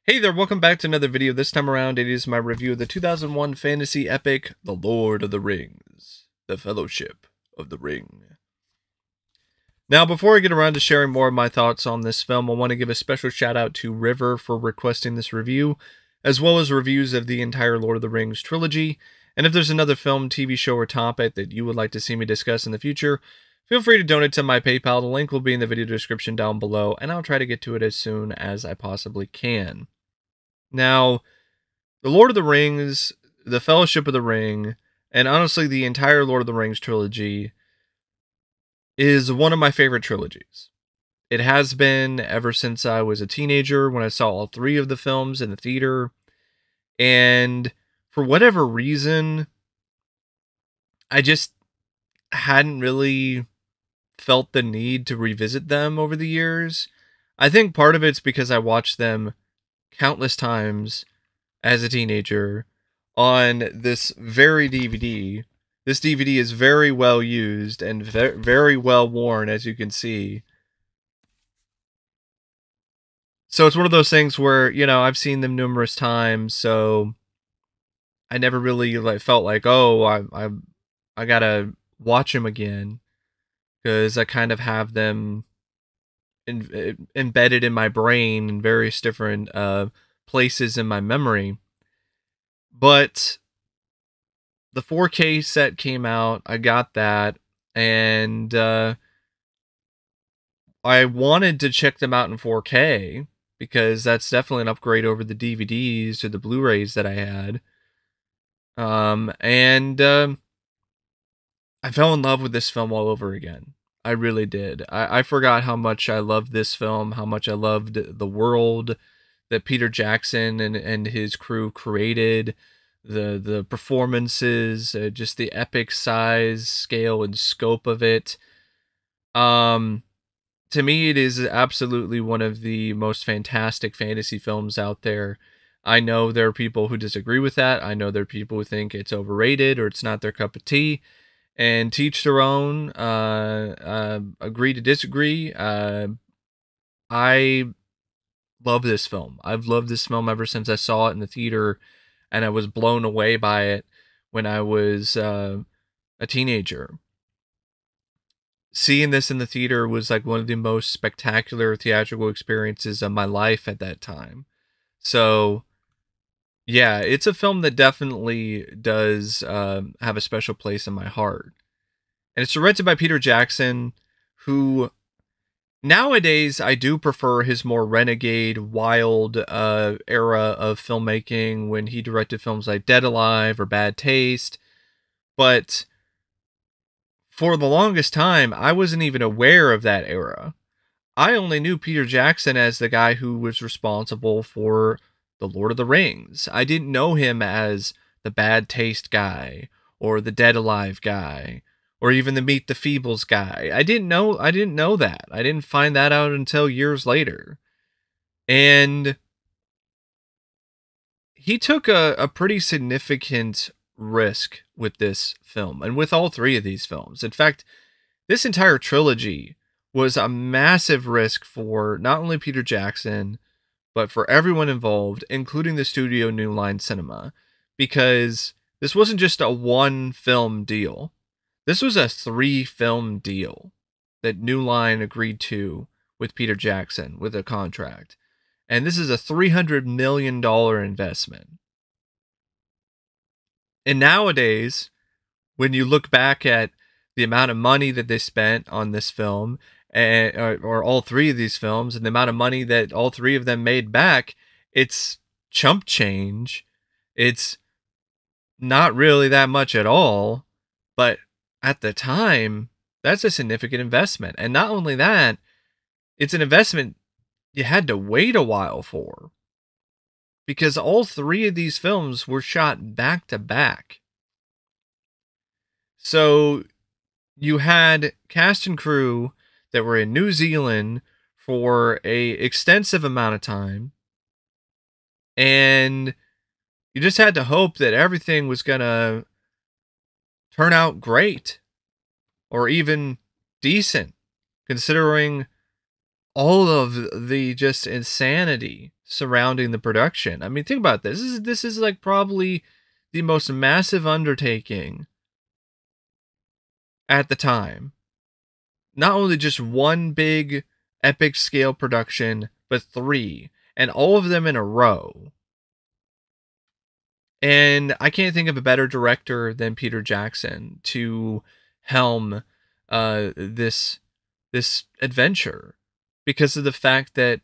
Hey there, welcome back to another video. This time around, it is my review of the 2001 fantasy epic, The Lord of the Rings, The Fellowship of the Ring. Now, before I get around to sharing more of my thoughts on this film, I want to give a special shout out to River for requesting this review, as well as reviews of the entire Lord of the Rings trilogy. And if there's another film, TV show, or topic that you would like to see me discuss in the future, feel free to donate to my PayPal. The link will be in the video description down below, and I'll try to get to it as soon as I possibly can. Now, The Lord of the Rings, The Fellowship of the Ring, and honestly the entire Lord of the Rings trilogy is one of my favorite trilogies. It has been ever since I was a teenager when I saw all three of the films in the theater, and for whatever reason, I just hadn't really felt the need to revisit them over the years. I think part of it's because I watched them countless times as a teenager on this very DVD. This DVD is very well used and very well worn, as you can see. So it's one of those things where, you know, I've seen them numerous times, so I never really felt like, oh, I gotta watch them again, because I kind of have them embedded in my brain in various different places in my memory. But the 4K set came out, I got that, and I wanted to check them out in 4K, because that's definitely an upgrade over the DVDs or the Blu-rays that I had. I fell in love with this film all over again. I really did. I forgot how much I loved this film, how much I loved the world that Peter Jackson and his crew created, the performances, just the epic size, scale, and scope of it. To me, it is absolutely one of the most fantastic fantasy films out there. I know there are people who disagree with that. I know there are people who think it's overrated or it's not their cup of tea. And teach their own, agree to disagree. I love this film. I've loved this film ever since I saw it in the theater, and I was blown away by it when I was a teenager. Seeing this in the theater was like one of the most spectacular theatrical experiences of my life at that time. So, yeah, it's a film that definitely does have a special place in my heart. And it's directed by Peter Jackson, who nowadays I do prefer his more renegade, wild era of filmmaking when he directed films like Dead Alive or Bad Taste. But for the longest time, I wasn't even aware of that era. I only knew Peter Jackson as the guy who was responsible for The Lord of the Rings. I didn't know him as the Bad Taste guy or the Dead Alive guy or even the Meet the Feebles guy. I didn't know that. I didn't find that out until years later. And he took a pretty significant risk with this film and with all three of these films. In fact, this entire trilogy was a massive risk for not only Peter Jackson, but for everyone involved, including the studio New Line Cinema, because this wasn't just a one film deal. This was a 3-film deal that New Line agreed to with Peter Jackson with a contract. And this is a $300 million investment. And nowadays, when you look back at the amount of money that they spent on this film, or all three of these films, and the amount of money that all three of them made back, it's chump change. It's not really that much at all, but at the time, that's a significant investment. And not only that, it's an investment you had to wait a while for, because all three of these films were shot back to back. So you had cast and crew that were in New Zealand for a extensive amount of time, and you just had to hope that everything was gonna turn out great or even decent, considering all of the just insanity surrounding the production. I mean, think about this. This is like probably the most massive undertaking at the time. Not only just one big epic scale production, but 3, and all of them in a row. And I can't think of a better director than Peter Jackson to helm this adventure, because of the fact that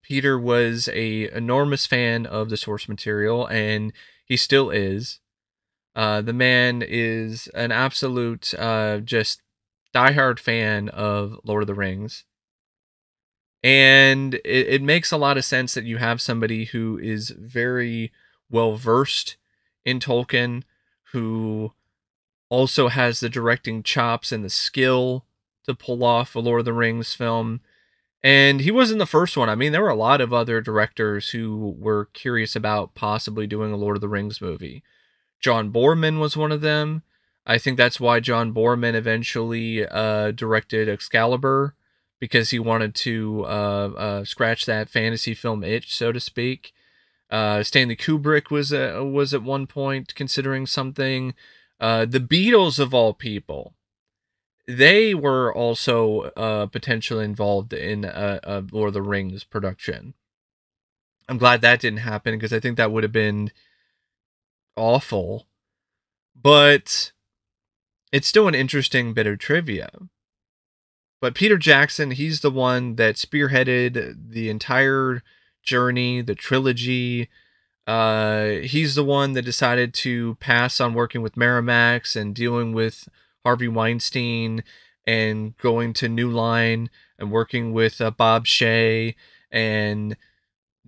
Peter was a enormous fan of the source material, and he still is. The man is an absolute just diehard fan of Lord of the Rings. And it makes a lot of sense that you have somebody who is very well versed in Tolkien, who also has the directing chops and the skill to pull off a Lord of the Rings film. And he wasn't the first one. I mean, there were a lot of other directors who were curious about possibly doing a Lord of the Rings movie. John Boorman was one of them. I think that's why John Boorman eventually directed Excalibur, because he wanted to scratch that fantasy film itch, so to speak. Stanley Kubrick was at one point considering something. The Beatles, of all people, they were also potentially involved in a Lord of the Rings production. I'm glad that didn't happen, because I think that would have been awful. But it's still an interesting bit of trivia. But Peter Jackson, he's the one that spearheaded the entire journey, the trilogy. He's the one that decided to pass on working with Miramax and dealing with Harvey Weinstein, and going to New Line and working with Bob Shea. And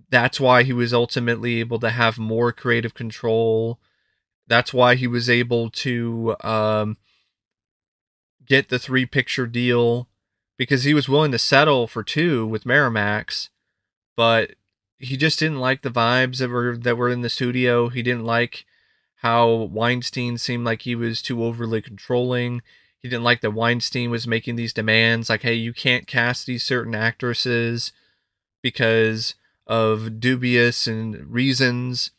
that's why he was ultimately able to have more creative control. That's why he was able to get the 3-picture deal, because he was willing to settle for 2 with Miramax, but he just didn't like the vibes that were in the studio. He didn't like how Weinstein seemed like he was too overly controlling. He didn't like that Weinstein was making these demands like, hey, you can't cast these certain actresses because of dubious and reasons.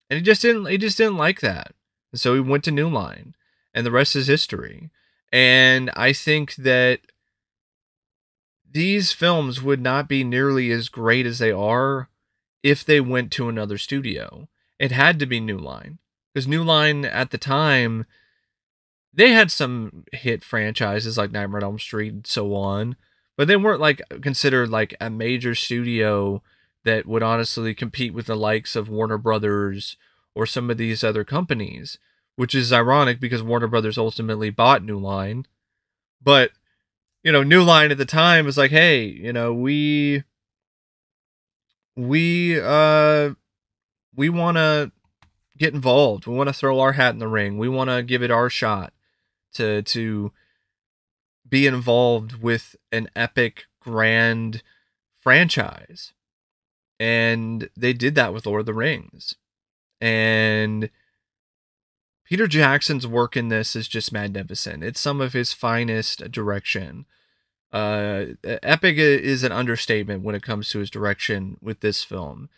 And he just didn't like that. And so he went to New Line, and the rest is history. And I think that these films would not be nearly as great as they are if they went to another studio. It had to be New Line, because New Line at the time, they had some hit franchises like Nightmare on Elm Street and so on, but they weren't like considered like a major studio that would honestly compete with the likes of Warner Brothers or some of these other companies, which is ironic because Warner Brothers ultimately bought New Line. But, you know, New Line at the time was like, hey, you know, we want to get involved. We want to throw our hat in the ring. We want to give it our shot to be involved with an epic, grand franchise. And they did that with Lord of the Rings. And Peter Jackson's work in this is just magnificent. It's some of his finest direction. Epic is an understatement when it comes to his direction with this film.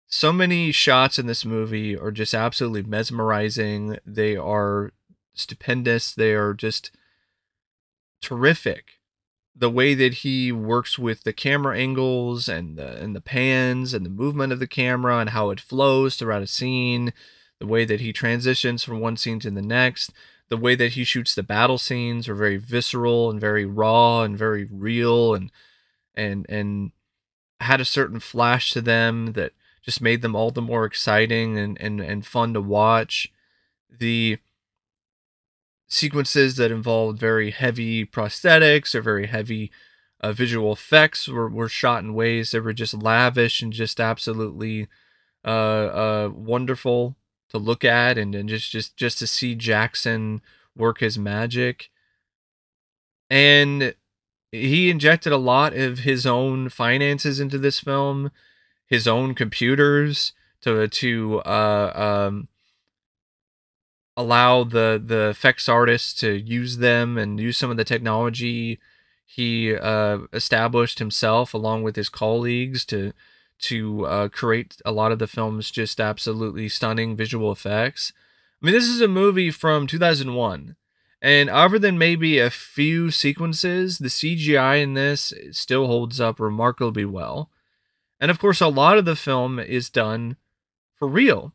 So many shots in this movie are just absolutely mesmerizing. They are stupendous. They are just terrific. The way that he works with the camera angles and the pans and the movement of the camera and how it flows throughout a scene, the way that he transitions from one scene to the next, the way that he shoots the battle scenes are very visceral and very raw and very real, and had a certain flash to them that just made them all the more exciting and fun to watch. The sequences that involved very heavy prosthetics or very heavy visual effects were shot in ways that were just lavish and just absolutely wonderful to look at, and just to see Jackson work his magic. And he injected a lot of his own finances into this film, his own computers to allow the effects artists to use them and use some of the technology he established himself along with his colleagues to to create a lot of the film's just absolutely stunning visual effects. I mean, this is a movie from 2001, and other than maybe a few sequences, the CGI in this still holds up remarkably well. And of course, a lot of the film is done for real.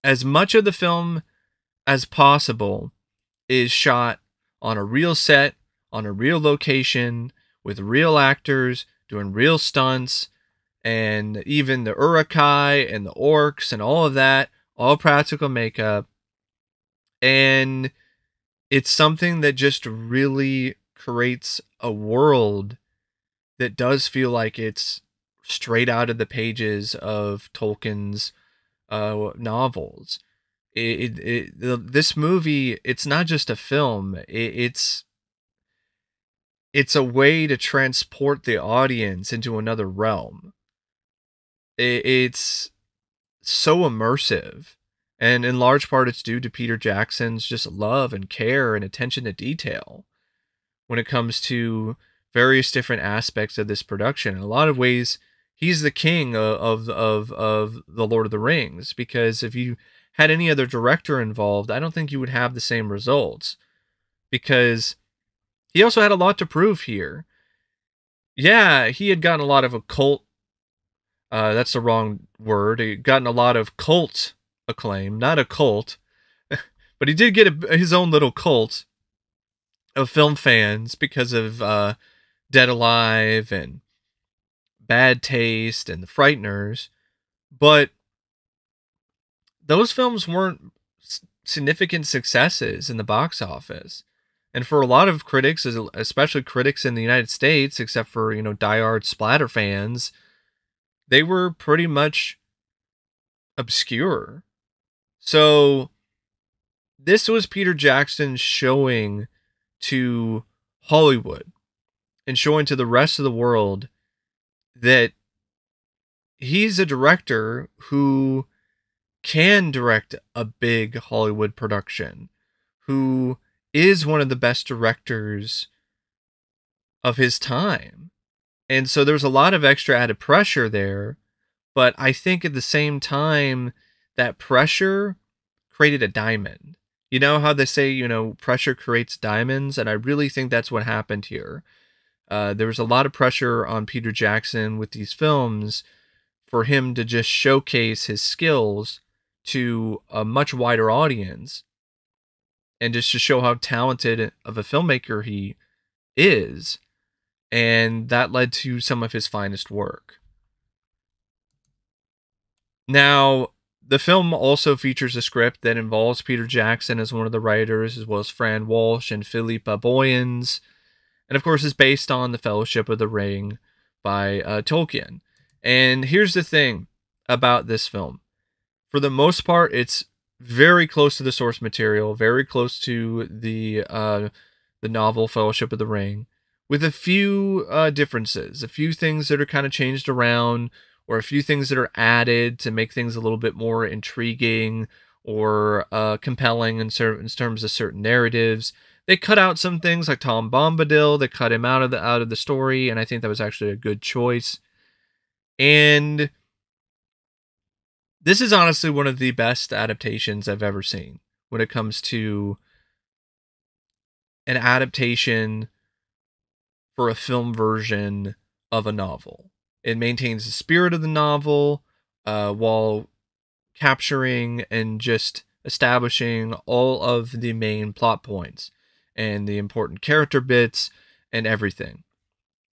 As much of the film as possible is shot on a real set, on a real location, with real actors, doing real stunts, and even the Urukai and the orcs and all of that, all practical makeup. And it's something that just really creates a world that does feel like it's straight out of the pages of Tolkien's novels. This movie, it's not just a film. It's a way to transport the audience into another realm. It's so immersive, and in large part it's due to Peter Jackson's just love and care and attention to detail when it comes to various different aspects of this production. In a lot of ways, he's the king of the Lord of the Rings, because if you had any other director involved, I don't think you would have the same results, because he also had a lot to prove here. Yeah, he had gotten a lot of occult, that's the wrong word, he had gotten a lot of cult acclaim, not a cult, but he did get his own little cult of film fans because of Dead Alive and Bad Taste and The Frighteners, but those films weren't significant successes in the box office. And for a lot of critics, especially critics in the United States, except for, diehard splatter fans, they were pretty much obscure. So this was Peter Jackson showing to Hollywood and showing to the rest of the world that he's a director who can direct a big Hollywood production, who is one of the best directors of his time. And so there's a lot of extra added pressure there, but I think at the same time, that pressure created a diamond. You know how they say, pressure creates diamonds? And I really think that's what happened here. There was a lot of pressure on Peter Jackson with these films for him to just showcase his skills to a much wider audience, and just to show how talented of a filmmaker he is. And that led to some of his finest work. Now, the film also features a script that involves Peter Jackson as one of the writers, as well as Fran Walsh and Philippa Boyens, and of course is based on The Fellowship of the Ring by Tolkien. And here's the thing about this film. For the most part, it's very close to the source material, very close to the novel Fellowship of the Ring, with a few differences, a few things that are kind of changed around, or a few things that are added to make things a little bit more intriguing or compelling in terms of certain narratives. They cut out some things like Tom Bombadil. They cut him out of the story, and I think that was actually a good choice. And this is honestly one of the best adaptations I've ever seen when it comes to an adaptation for a film version of a novel. It maintains the spirit of the novel while capturing and just establishing all of the main plot points and the important character bits and everything,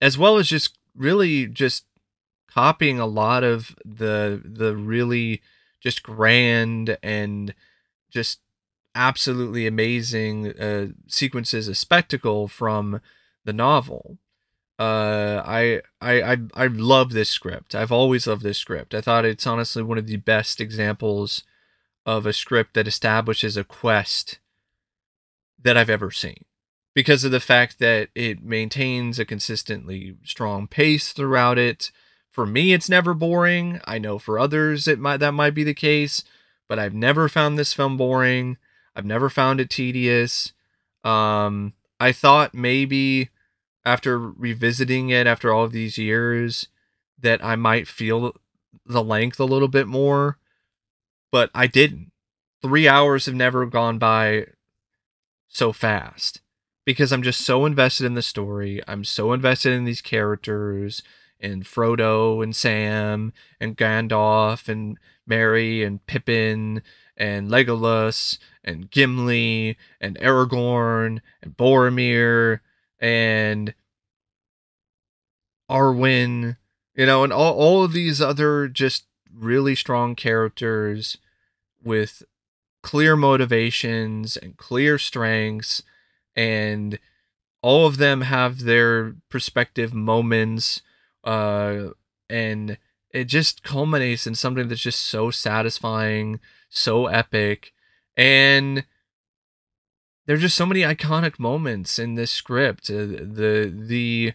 as well as just really just copying a lot of the really just grand and just absolutely amazing sequences of spectacle from the novel. I love this script. I've always loved this script. I thought it's honestly one of the best examples of a script that establishes a quest that I've ever seen, because of the fact that it maintains a consistently strong pace throughout it. For me, it's never boring. I know for others that might be the case, but I've never found this film boring. I've never found it tedious. I thought maybe after revisiting it after all of these years that I might feel the length a little bit more, but I didn't. 3 hours have never gone by so fast because I'm just so invested in the story. I'm so invested in these characters and Frodo and Sam and Gandalf and Merry and Pippin and Legolas and Gimli and Aragorn and Boromir and Arwen, and all of these other just really strong characters with clear motivations and clear strengths, and all of them have their perspective moments, and it just culminates in something that's just so satisfying, so epic, and there's just so many iconic moments in this script. The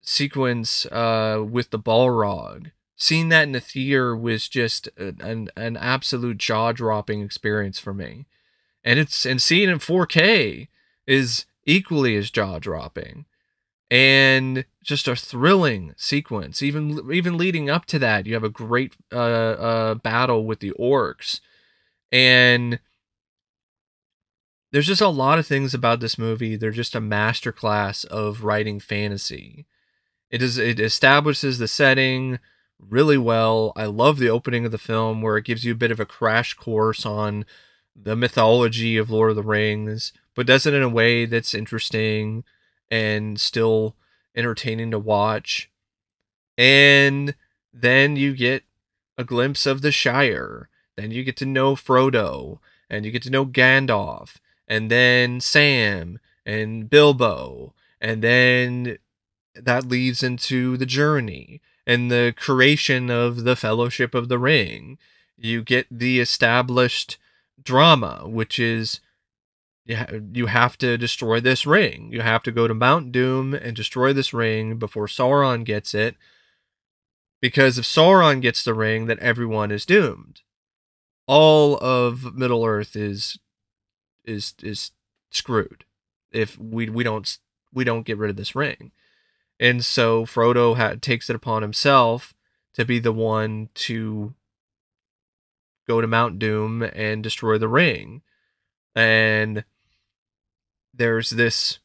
sequence with the Balrog. Seeing that in the theater was just an absolute jaw-dropping experience for me. And seeing it in 4K is equally as jaw-dropping. And just a thrilling sequence. Even leading up to that, you have a great battle with the orcs. And there's just a lot of things about this movie. They're just a masterclass of writing fantasy. It establishes the setting really well. I love the opening of the film where it gives you a bit of a crash course on the mythology of Lord of the Rings, but does it in a way that's interesting and still entertaining to watch. And then you get a glimpse of the Shire. Then you get to know Frodo, and you get to know Gandalf, and then Sam and Bilbo, and then that leads into the journey and the creation of the Fellowship of the Ring. You get the established drama, which is you have to destroy this ring. You have to go to Mount Doom and destroy this ring before Sauron gets it. Because if Sauron gets the ring, then everyone is doomed. All of Middle Earth is screwed if we don't get rid of this ring. And so Frodo takes it upon himself to be the one to go to Mount Doom and destroy the ring. And there's this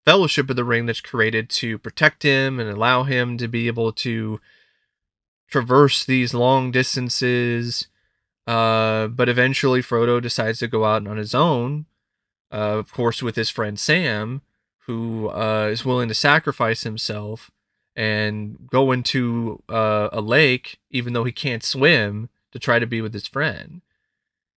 Fellowship of the Ring that's created to protect him and allow him to be able to traverse these long distances. But eventually Frodo decides to go out on his own, of course with his friend Sam, who is willing to sacrifice himself and go into a lake, even though he can't swim, to try to be with his friend.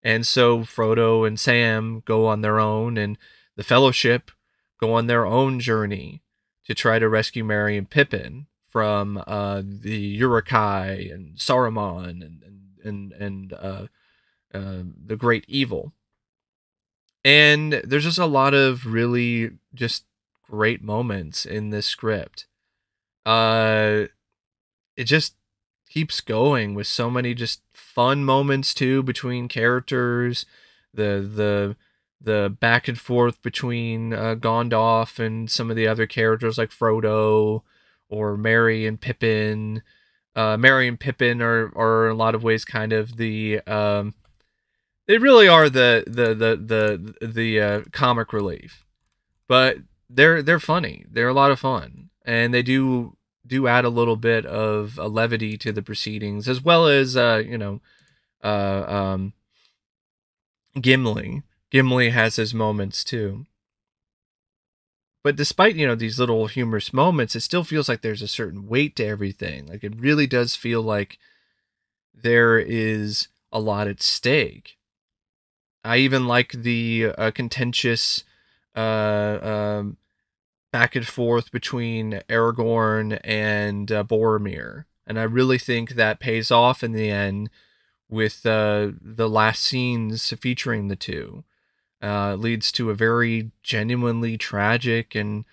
And so Frodo and Sam go on their own, and the Fellowship go on their own journey to try to rescue Merry and Pippin from the Uruk-hai and Saruman and the Great Evil. And there's just a lot of really just great moments in this script. It just keeps going with so many just fun moments too between characters. The back and forth between Gandalf and some of the other characters like Frodo or Merry and Pippin. Merry and Pippin are in a lot of ways kind of the they really are the comic relief, but they're funny. They're a lot of fun, and they do add a little bit of a levity to the proceedings, as well as Gimli. Gimli has his moments too. But despite these little humorous moments, it still feels like there's a certain weight to everything. Like it really does feel like there is a lot at stake. I even like the contentious back and forth between Aragorn and Boromir. And I really think that pays off in the end with the last scenes featuring the two. Leads to a very genuinely tragic and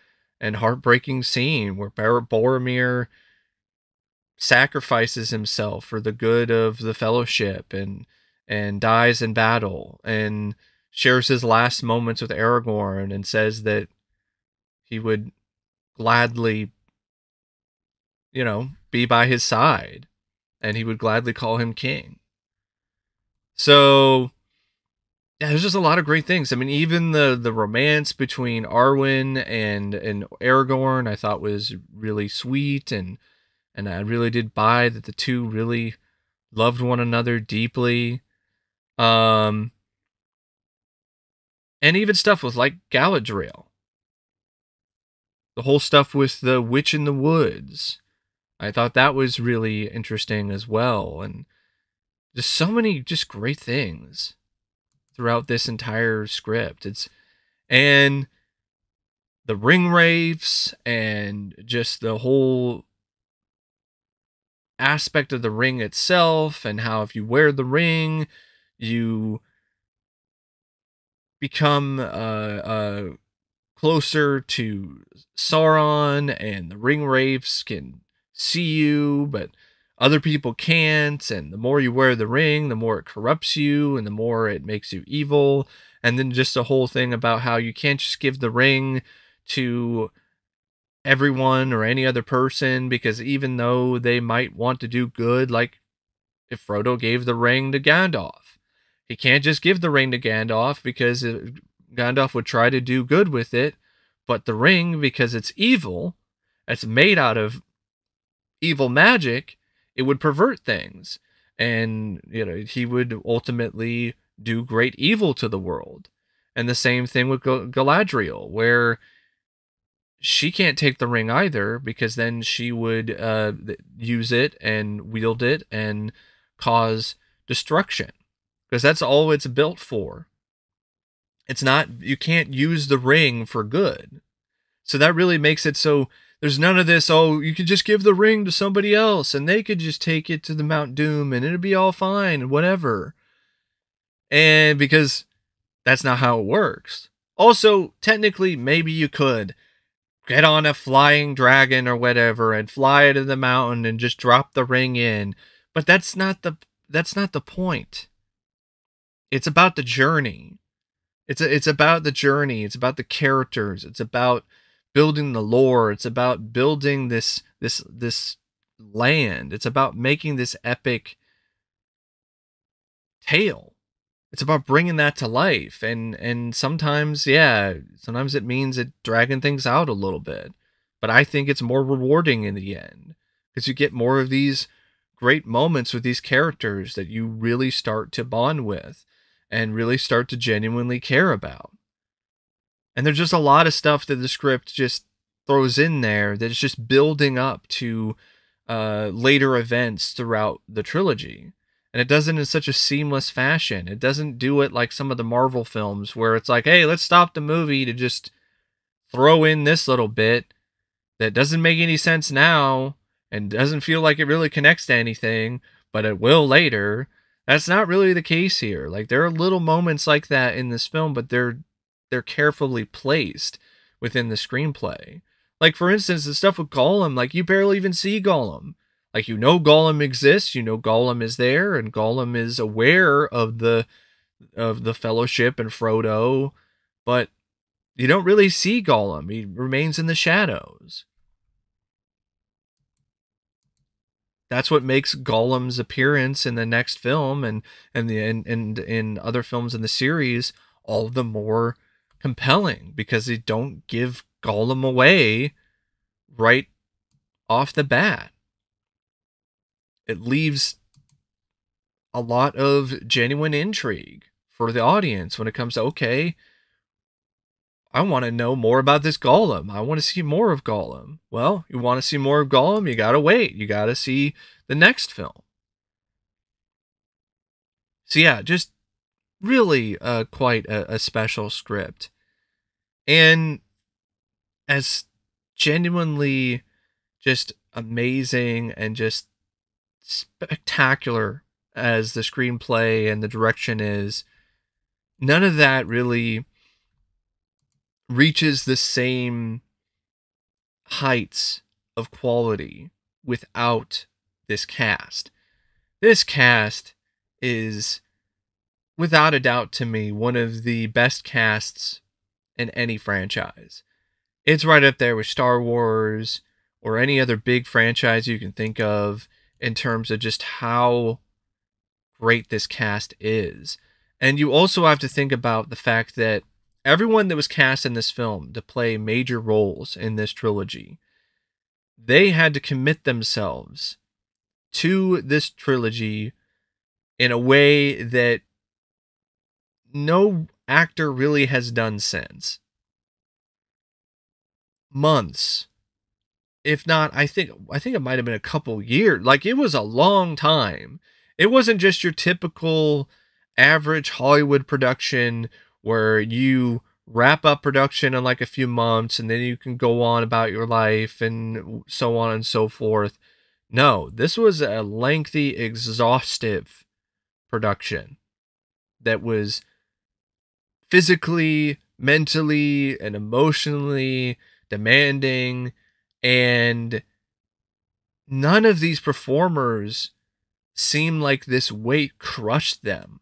heartbreaking scene where Boromir sacrifices himself for the good of the Fellowship and dies in battle and shares his last moments with Aragorn and says that he would gladly, be by his side, and he would gladly call him king. So yeah, there's just a lot of great things. I mean, even the romance between Arwen and Aragorn, I thought was really sweet, and I really did buy that the two really loved one another deeply. And even stuff with like Galadriel. The whole stuff with the witch in the woods. I thought that was really interesting as well. And just so many just great things throughout this entire script. And the ring wraiths and just the whole aspect of the ring itself, and how if you wear the ring, you become closer to Sauron, and the ring wraiths can see you, but other people can't. And the more you wear the ring, the more it corrupts you, and the more it makes you evil. And then just the whole thing about how you can't just give the ring to everyone or any other person, because even though they might want to do good, like if Frodo gave the ring to Gandalf, he can't just give the ring to Gandalf because Gandalf would try to do good with it, but the ring, because it's evil, it's made out of evil magic, it would pervert things, and he would ultimately do great evil to the world. And the same thing with Galadriel, where she can't take the ring either, because then she would use it and wield it and cause destruction, because that's all it's built for. It's not, you can't use the ring for good. So that really makes it so there's none of this, oh, you could just give the ring to somebody else and they could just take it to the Mount Doom and it'd be all fine and whatever. And because that's not how it works. Also, technically, maybe you could get on a flying dragon or whatever and fly to the mountain and just drop the ring in. But that's not the point. It's about the journey. It's about the journey. It's about the characters. It's about building the lore. It's about building this land. It's about making this epic tale. It's about bringing that to life. And sometimes, yeah, sometimes it means it dragging things out a little bit. But I think it's more rewarding in the end, because you get more of these great moments with these characters that you really start to bond with and really start to genuinely care about. And there's just a lot of stuff that the script just throws in there that's just building up to later events throughout the trilogy. And it does it in such a seamless fashion. It doesn't do it like some of the Marvel films where it's like, hey, let's stop the movie to just throw in this little bit that doesn't make any sense now and doesn't feel like it really connects to anything, but it will later. That's not really the case here. Like, there are little moments like that in this film, but they're carefully placed within the screenplay. Like, for instance, the stuff with Gollum, like, you barely even see Gollum. Like, Gollum exists, Gollum is there, and Gollum is aware of the Fellowship and Frodo, but you don't really see Gollum. He remains in the shadows. That's what makes Gollum's appearance in the next film and in other films in the series all the more compelling, because they don't give Gollum away right off the bat. It leaves a lot of genuine intrigue for the audience when it comes to, okay, I want to know more about this Gollum. I want to see more of Gollum. Well, you want to see more of Gollum, you gotta wait. You gotta see the next film. So yeah, just really quite a special script. And as genuinely just amazing and just spectacular as the screenplay and the direction is, none of that really reaches the same heights of quality without this cast. This cast is, without a doubt to me, one of the best casts in any franchise. It's right up there with Star Wars, or any other big franchise you can think of in terms of just how great this cast is. And you also have to think about the fact that everyone that was cast in this film to play major roles in this trilogy, they had to commit themselves to this trilogy in a way that no actor really has done since. Months, if not, I think it might have been a couple years. Like, it was a long time. It wasn't just your typical average Hollywood production where you wrap up production in like a few months and then you can go on about your life and so on and so forth. No, this was a lengthy, exhaustive production that was physically, mentally, and emotionally demanding, and none of these performers seem like this weight crushed them.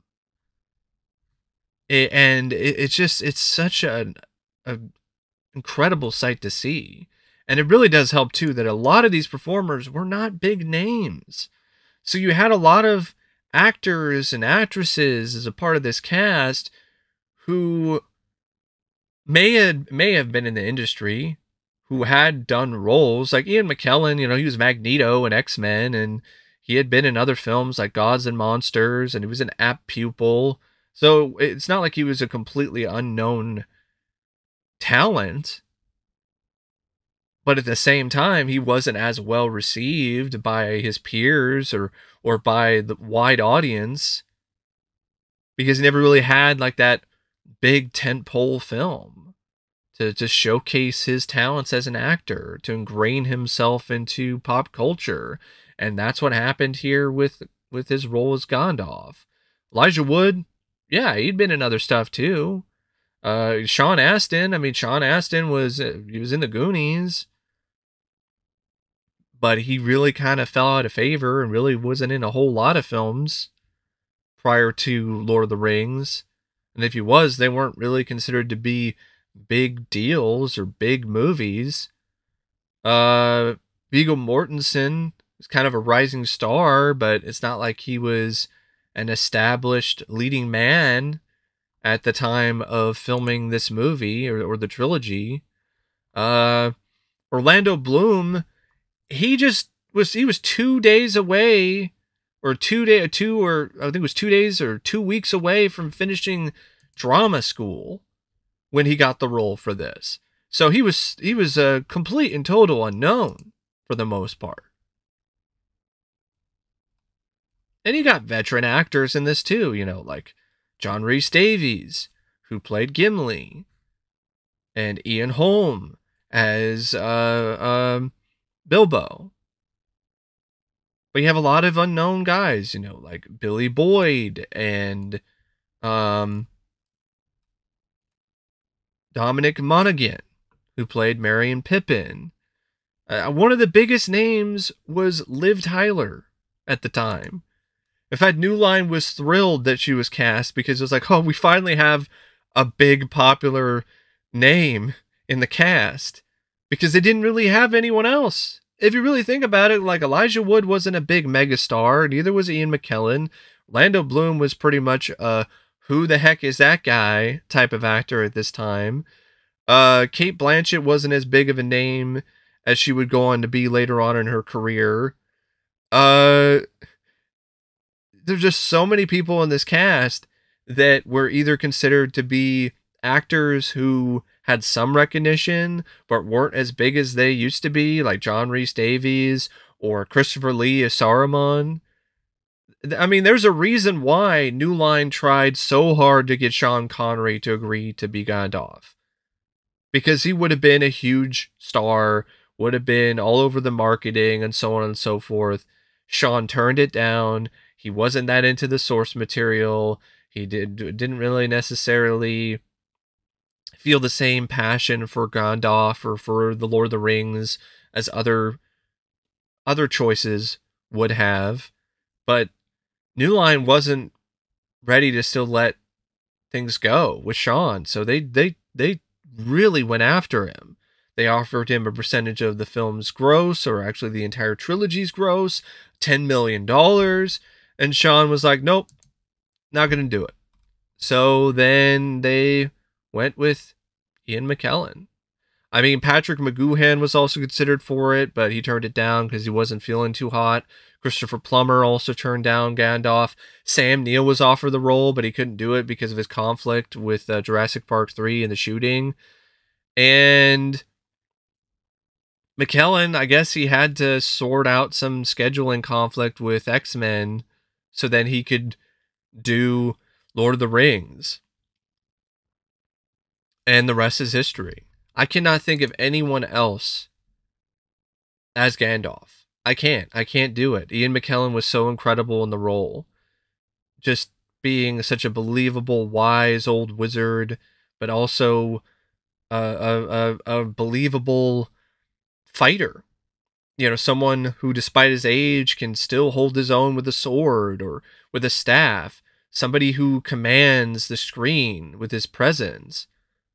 It's such an incredible sight to see. And it really does help too that a lot of these performers were not big names. So you had a lot of actors and actresses as a part of this cast who may have been in the industry, who had done roles like Ian McKellen. He was Magneto in X-Men, and he had been in other films like Gods and Monsters, and he was an apt pupil. So it's not like he was a completely unknown talent. But at the same time, he wasn't as well received by his peers or by the wide audience because he never really had like that big tentpole film to showcase his talents as an actor, to ingrain himself into pop culture. And that's what happened here with his role as Gandalf. Elijah Wood, yeah, he'd been in other stuff too. Sean Astin was he was in the Goonies, but he really kind of fell out of favor and really wasn't in a whole lot of films prior to Lord of the Rings. And if he was, they weren't really considered to be big deals or big movies. Viggo Mortensen was kind of a rising star, but it's not like he was an established leading man at the time of filming this movie or the trilogy. Orlando Bloom, he was 2 days away, or 2 days or 2 weeks away from finishing drama school when he got the role for this. So he was a complete and total unknown for the most part. And you got veteran actors in this too, like John Rhys-Davies, who played Gimli, and Ian Holm as Bilbo. But you have a lot of unknown guys, like Billy Boyd and Dominic Monaghan, who played Merry and Pippin. One of the biggest names was Liv Tyler at the time. In fact, New Line was thrilled that she was cast because it was like, oh, we finally have a big popular name in the cast, because they didn't really have anyone else. If you really think about it, like Elijah Wood wasn't a big megastar, neither was Ian McKellen. Orlando Bloom was pretty much a who the heck is that guy type of actor at this time. Cate Blanchett wasn't as big of a name as she would go on to be later on in her career. There's just so many people in this cast that were either considered to be actors who had some recognition but weren't as big as they used to be, like John Rhys-Davies or Christopher Lee as Saruman. I mean, there's a reason why New Line tried so hard to get Sean Connery to agree to be Gandalf, because he would have been a huge star, would have been all over the marketing and so on and so forth. Sean turned it down. He wasn't that into the source material. He didn't really necessarily feel the same passion for Gandalf or for the Lord of the Rings as other choices would have. But New Line wasn't ready to still let things go with Sean, so they really went after him. They offered him a percentage of the film's gross, or actually the entire trilogy's gross, $10 million. And Sean was like, nope, not going to do it. So then they went with Ian McKellen. I mean, Patrick McGoohan was also considered for it, but he turned it down because he wasn't feeling too hot. Christopher Plummer also turned down Gandalf. Sam Neill was offered the role, but he couldn't do it because of his conflict with Jurassic Park 3 and the shooting. And McKellen, I guess he had to sort out some scheduling conflict with X-Men so then he could do Lord of the Rings. And the rest is history. I cannot think of anyone else as Gandalf. I can't do it. Ian McKellen was so incredible in the role. Just being such a believable, wise old wizard, but also a believable fighter. You know, someone who, despite his age, can still hold his own with a sword or with a staff. Somebody who commands the screen with his presence,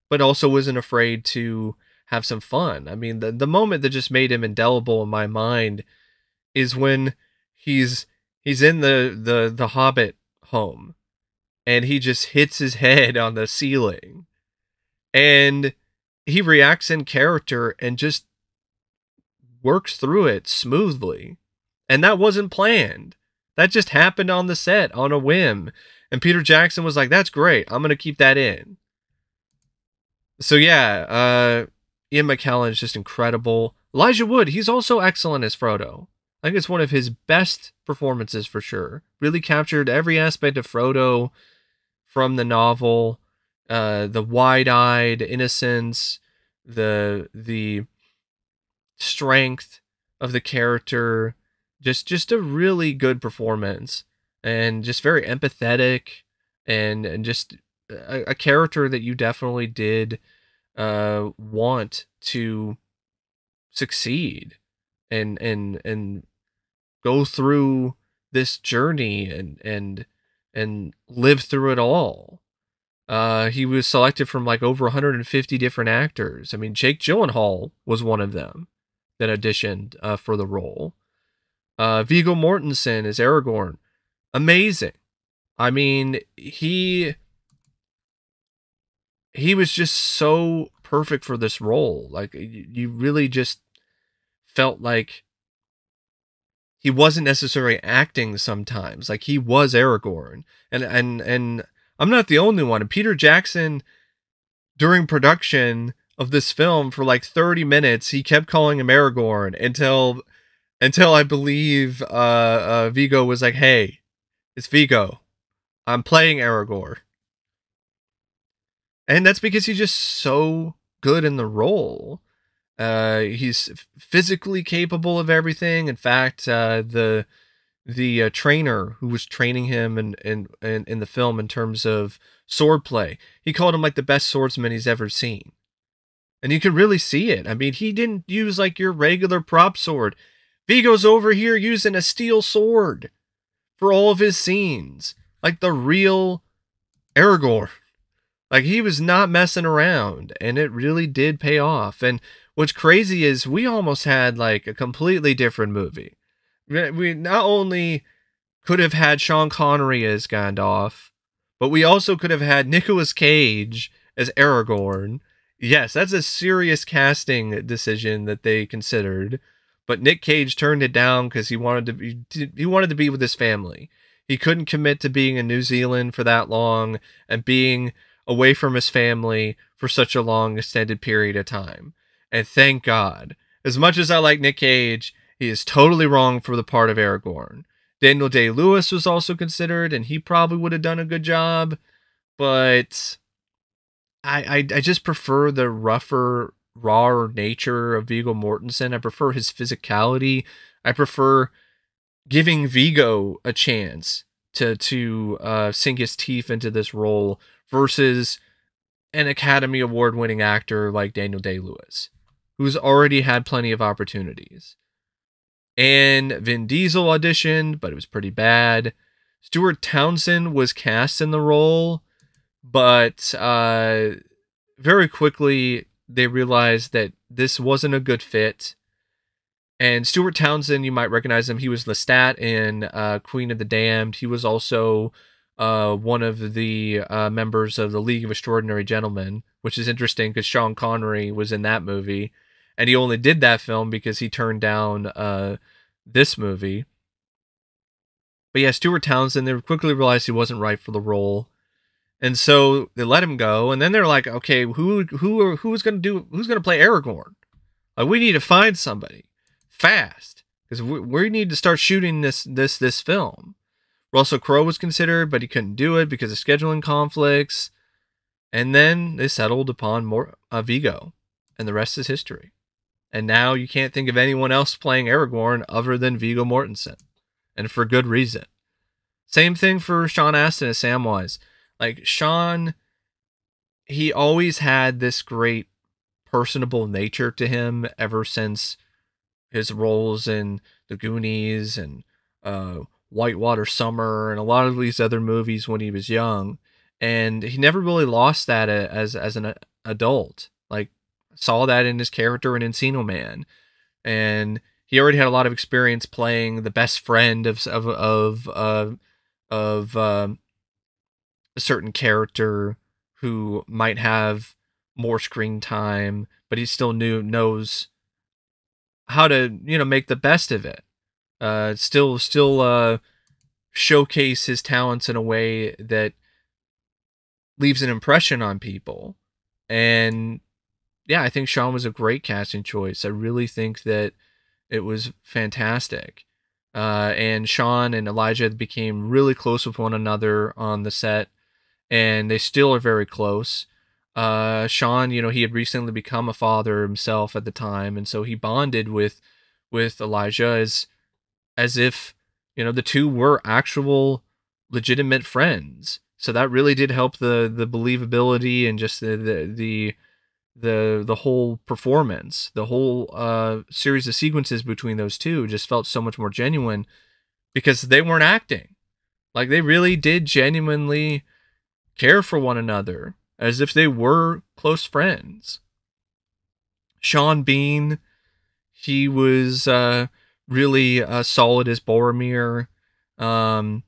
but also isn't afraid to have some fun. I mean, the moment that just made him indelible in my mind is when he's in the Hobbit home and he just hits his head on the ceiling and he reacts in character and just works through it smoothly. And that wasn't planned. That just happened on the set on a whim. And Peter Jackson was like, that's great. I'm going to keep that in. So yeah, Ian McKellen is just incredible. Elijah Wood, he's also excellent as Frodo. I think it's one of his best performances for sure. Really captured every aspect of Frodo from the novel. The wide-eyed innocence, the strength of the character. Just a really good performance. And just very empathetic. And just a character that you definitely did want to succeed and go through this journey and live through it all. He was selected from like over 150 different actors. I mean, Jake Gyllenhaal was one of them that auditioned for the role. Viggo Mortensen as Aragorn. Amazing. I mean, he was just so perfect for this role. Like, you really just felt like he wasn't necessarily acting sometimes. Like, he was Aragorn. And I'm not the only one. And Peter Jackson, during production of this film for like 30 minutes, he kept calling him Aragorn until I believe Viggo was like, hey, it's Viggo. I'm playing Aragorn. And that's because he's just so good in the role. He's physically capable of everything. In fact, the trainer who was training him in the film in terms of swordplay, he called him like the best swordsman he's ever seen. And you can really see it. I mean, he didn't use like your regular prop sword. Viggo's over here using a steel sword for all of his scenes. Like the real Aragorn. Like, he was not messing around, and it really did pay off. And what's crazy is we almost had like a completely different movie. We not only could have had Sean Connery as Gandalf, but we also could have had Nicolas Cage as Aragorn. Yes, that's a serious casting decision that they considered, but Nick Cage turned it down because he wanted to be with his family. He couldn't commit to being in New Zealand for that long and being away from his family for such a long extended period of time. And thank God. As much as I like Nick Cage, he is totally wrong for the part of Aragorn. Daniel Day-Lewis was also considered, and he probably would have done a good job, but I just prefer the rougher, rawer nature of Viggo Mortensen. I prefer his physicality. I prefer giving Viggo a chance to sink his teeth into this role versus an Academy Award-winning actor like Daniel Day-Lewis, who's already had plenty of opportunities. And Vin Diesel auditioned, but it was pretty bad. Stuart Townsend was cast in the role, but very quickly they realized that this wasn't a good fit. And Stuart Townsend, you might recognize him. He was Lestat in Queen of the Damned. He was also one of the members of the League of Extraordinary Gentlemen, which is interesting because Sean Connery was in that movie. And he only did that film because he turned down this movie. But yeah, Stuart Townsend, they quickly realized he wasn't right for the role. And so they let him go. And then they're like, okay, who's going to play Aragorn? Like, we need to find somebody fast because we need to start shooting this film. Russell Crowe was considered, but he couldn't do it because of scheduling conflicts. And then they settled upon Viggo, and the rest is history. And now you can't think of anyone else playing Aragorn other than Viggo Mortensen, and for good reason. Same thing for Sean Astin as Samwise. Like, Sean, he always had this great personable nature to him ever since his roles in The Goonies and Whitewater Summer and a lot of these other movies when he was young. And he never really lost that as an adult. Like, saw that in his character in Encino Man. And he already had a lot of experience playing the best friend of a certain character who might have more screen time, but he still knows how to, make the best of it. Still showcase his talents in a way that leaves an impression on people. And yeah, I think Sean was a great casting choice. I really think that it was fantastic. And Sean and Elijah became really close with one another on the set, and they still are very close. Sean, he had recently become a father himself at the time, and so he bonded with Elijah as if, the two were actual legitimate friends. So that really did help the believability and just the whole performance. The whole series of sequences between those two just felt so much more genuine because they weren't acting. Like, they really did genuinely care for one another as if they were close friends. Sean Bean, he was really solid as Boromir. Liam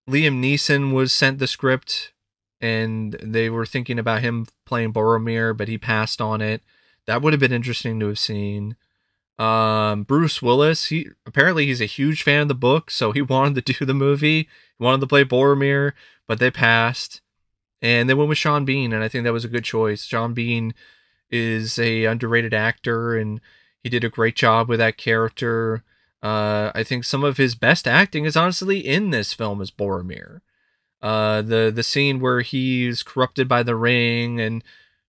Neeson was sent the script, and they were thinking about him playing Boromir, but he passed on it. That would have been interesting to have seen. Bruce Willis, he's a huge fan of the book, so he wanted to do the movie. He wanted to play Boromir, but they passed. And they went with Sean Bean, and I think that was a good choice. Sean Bean is a underrated actor, and he did a great job with that character. I think some of his best acting is honestly in this film as Boromir. The scene where he's corrupted by the ring and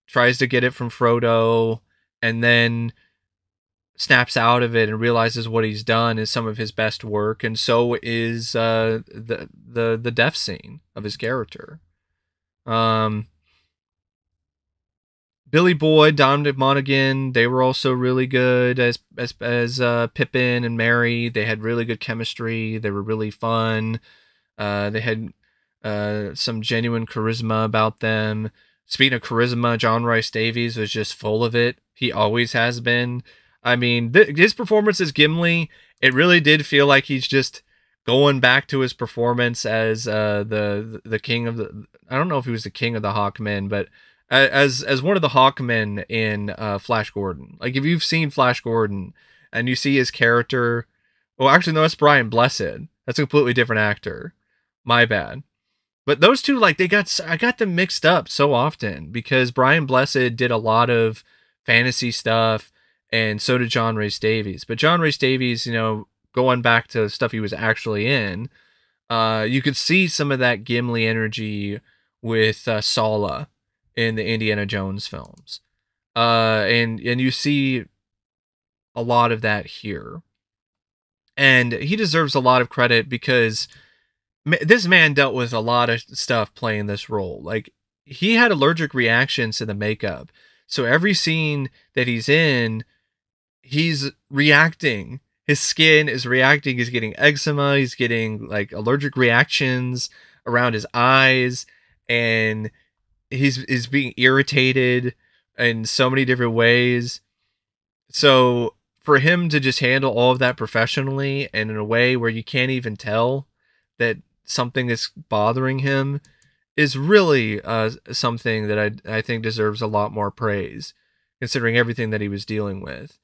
tries to get it from Frodo, and then snaps out of it and realizes what he's done is some of his best work, and so is the death scene of his character. Billy Boyd, Dominic Monaghan, they were also really good as Pippin and Merry. They had really good chemistry. They were really fun. They had some genuine charisma about them. Speaking of charisma, John Rhys-Davies was just full of it. He always has been. I mean, his performance as Gimli, it really did feel like he's just going back to his performance as the king of the... I don't know if he was the king of the Hawkmen, but as one of the Hawkmen in Flash Gordon. Like, if you've seen Flash Gordon and you see his character... Well, actually, no, that's Brian Blessed. That's a completely different actor. My bad. But those two, like, I got them mixed up so often because Brian Blessed did a lot of fantasy stuff, and so did John Rhys-Davies. But John Rhys-Davies, going back to stuff he was actually in, you could see some of that Gimli energy with Sala in the Indiana Jones films. And you see a lot of that here. And he deserves a lot of credit because this man dealt with a lot of stuff playing this role. Like, he had allergic reactions to the makeup. So every scene that he's in, he's reacting. His skin is reacting. He's getting eczema. He's getting, like, allergic reactions around his eyes. And he's being irritated in so many different ways. So for him to just handle all of that professionally and in a way where you can't even tell that something is bothering him is really something that I think deserves a lot more praise, considering everything that he was dealing with.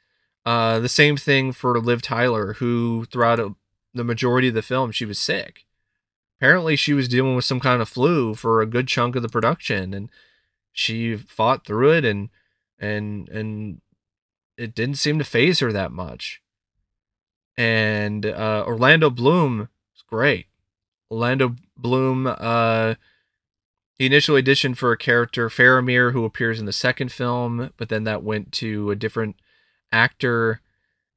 The same thing for Liv Tyler, who throughout the majority of the film, she was sick. Apparently, she was dealing with some kind of flu for a good chunk of the production, and she fought through it, and it didn't seem to faze her that much. And Orlando Bloom is great. Orlando Bloom, he initially auditioned for a character, Faramir, who appears in the second film, but then that went to a different actor.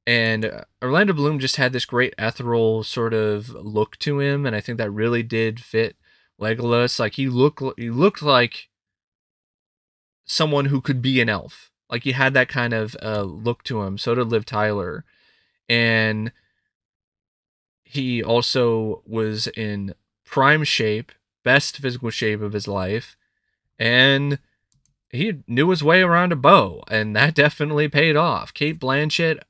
And Orlando Bloom just had this great ethereal sort of look to him, and I think that really did fit Legolas. Like he looked like someone who could be an elf. Like he had that kind of look to him. So did Liv Tyler, and he also was in prime shape, best physical shape of his life, and he knew his way around a bow, and that definitely paid off. Cate Blanchett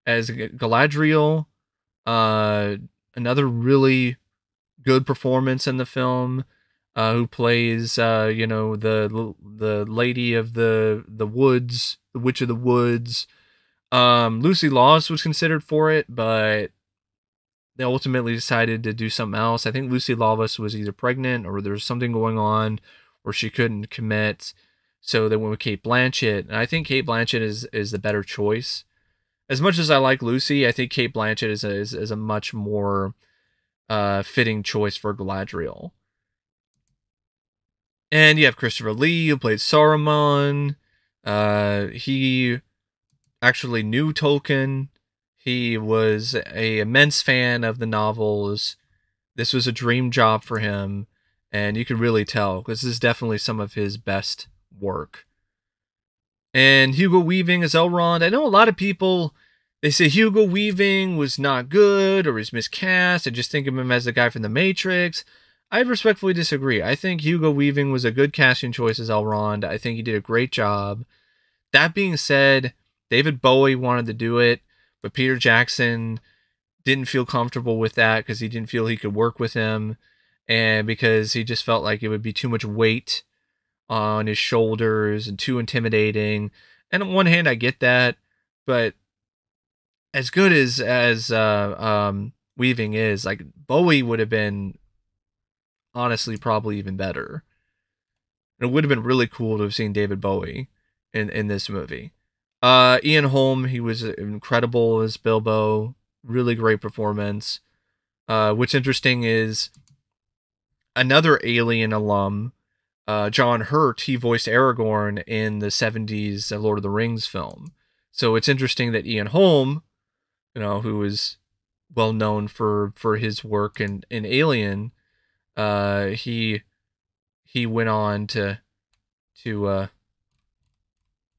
as Galadriel, another really good performance in the film. Who plays the lady of the woods, the Witch of the Woods. Lucy Lawless was considered for it, but they ultimately decided to do something else. I think Lucy Lawless was either pregnant or there was something going on where she couldn't commit, so they went with Cate Blanchett. And I think Cate Blanchett is the better choice. As much as I like Lucy, I think Cate Blanchett is a much more fitting choice for Galadriel. And you have Christopher Lee, who played Saruman. He actually knew Tolkien. He was an immense fan of the novels. This was a dream job for him, and you could really tell, because this is definitely some of his best work. And Hugo Weaving as Elrond. I know a lot of people, they say Hugo Weaving was not good or is miscast. I just think of him as the guy from The Matrix. I respectfully disagree. I think Hugo Weaving was a good casting choice as Elrond. I think he did a great job. That being said, David Bowie wanted to do it, but Peter Jackson didn't feel comfortable with that because he didn't feel he could work with him, and because he just felt like it would be too much weight on his shoulders and too intimidating. And on one hand, I get that, but as good as Weaving is, like, Bowie would have been honestly probably even better. It would have been really cool to have seen David Bowie in this movie. Ian Holm, he was incredible as Bilbo. Really great performance. What's interesting is another Alien alum, John Hurt, he voiced Aragorn in the 70s Lord of the Rings film. So it's interesting that Ian Holm, who is well known for his work in Alien, he went on to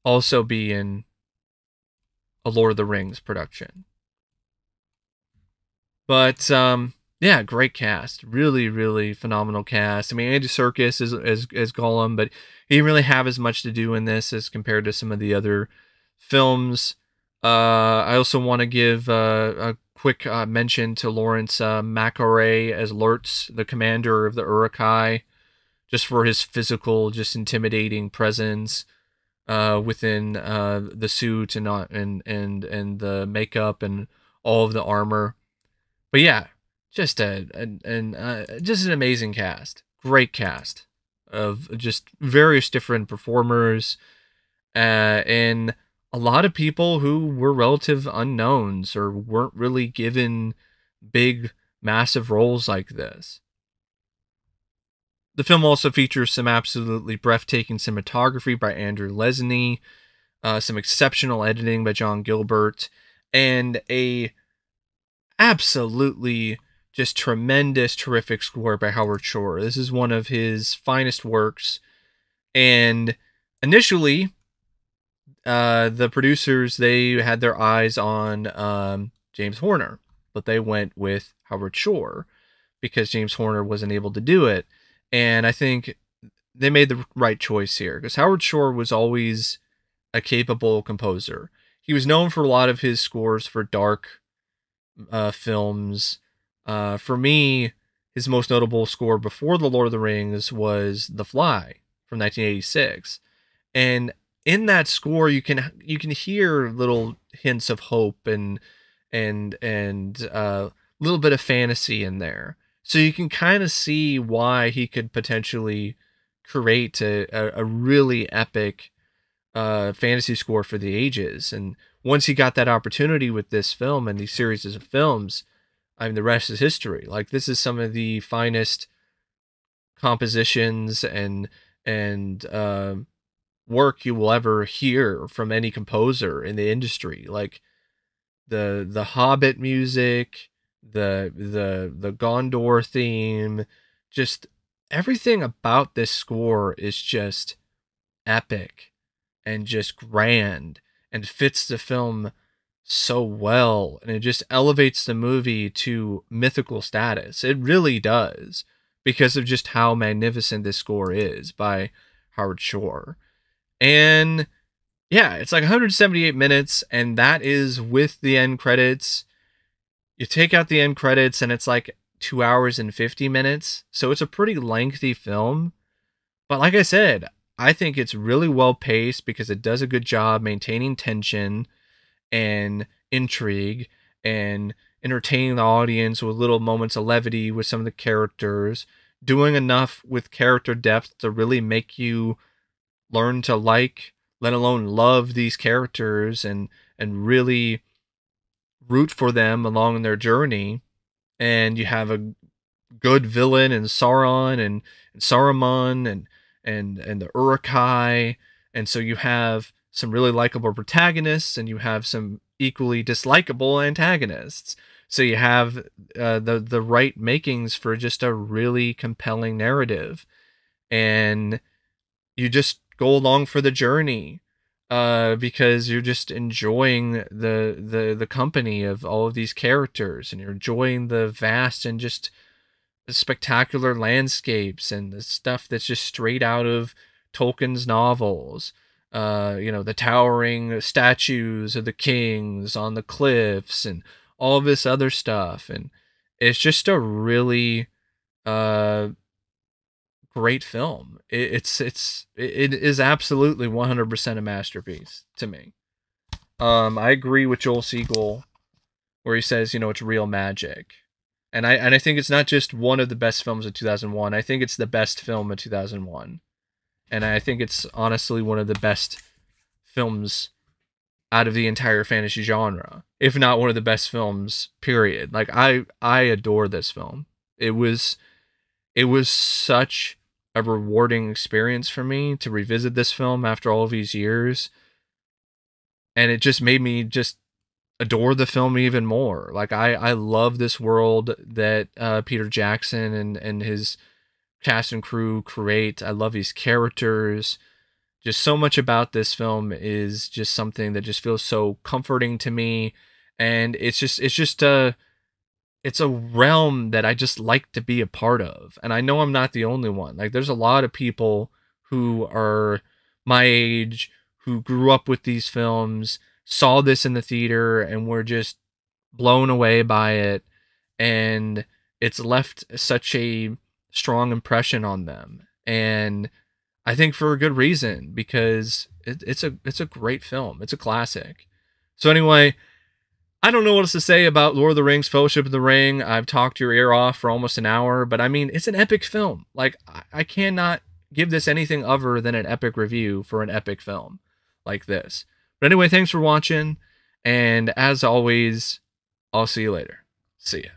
also be in a Lord of the Rings production. But yeah, great cast, really, really phenomenal cast. I mean, Andy Serkis as Gollum, but he didn't really have as much to do in this as compared to some of the other films. I also want to give a quick mention to Lawrence Macaray as Lurtz, the commander of the Uruk-hai, just for his physical, just intimidating presence within the suit and the makeup and all of the armor. But yeah, just an amazing cast, great cast of just various different performers, and a lot of people who were relative unknowns or weren't really given big, massive roles like this. The film also features some absolutely breathtaking cinematography by Andrew Lesney, some exceptional editing by John Gilbert, and a absolutely just tremendous, terrific score by Howard Shore. This is one of his finest works. And initially, the producers, they had their eyes on James Horner, but they went with Howard Shore because James Horner wasn't able to do it. And I think they made the right choice here, because Howard Shore was always a capable composer. He was known for a lot of his scores for dark films. For me, his most notable score before The Lord of the Rings was The Fly from 1986. And in that score, you can hear little hints of hope and a little bit of fantasy in there. So you can kind of see why he could potentially create a really epic fantasy score for the ages. And once he got that opportunity with this film and these series of films, I mean, the rest is history. Like, this is some of the finest compositions and work you will ever hear from any composer in the industry. Like the Hobbit music, the Gondor theme, just everything about this score is just epic and just grand and fits the film so well, and it just elevates the movie to mythical status. It really does, because of just how magnificent this score is by Howard Shore. And yeah, it's like 178 minutes, and that is with the end credits. You take out the end credits, and it's like 2 hours and 50 minutes. So it's a pretty lengthy film. But like I said, I think it's really well paced because it does a good job maintaining tension and intrigue and entertaining the audience with little moments of levity with some of the characters, doing enough with character depth to really make you learn to like, let alone love, these characters and really root for them along their journey. And you have a good villain in Sauron and Saruman and the Uruk-hai, and so you have some really likable protagonists and you have some equally dislikable antagonists. So you have the right makings for just a really compelling narrative, and you just go along for the journey because you're just enjoying the company of all of these characters, and you're enjoying the vast and just the spectacular landscapes and the stuff that's just straight out of Tolkien's novels. The towering statues of the kings on the cliffs and all this other stuff. And it's just a really great film. It is absolutely 100% a masterpiece to me. I agree with Joel Siegel where he says, it's real magic. And I think it's not just one of the best films of 2001. I think it's the best film of 2001. And I think it's honestly one of the best films out of the entire fantasy genre, if not one of the best films, period. Like, I adore this film. It was such a rewarding experience for me to revisit this film after all of these years. And it just made me just adore the film even more. Like, I love this world that Peter Jackson and his cast and crew create. I love these characters. Just so much about this film is just something that just feels so comforting to me. And it's a realm that I just like to be a part of. And I know I'm not the only one. Like, there's a lot of people who are my age who grew up with these films, saw this in the theater, and were just blown away by it. And it's left such a strong impression on them. And I think for a good reason, because it's a great film. It's a classic. So anyway, I don't know what else to say about Lord of the Rings, Fellowship of the Ring. I've talked your ear off for almost an hour, but I mean, it's an epic film. Like, I cannot give this anything other than an epic review for an epic film like this. But anyway, thanks for watching. And as always, I'll see you later. See ya.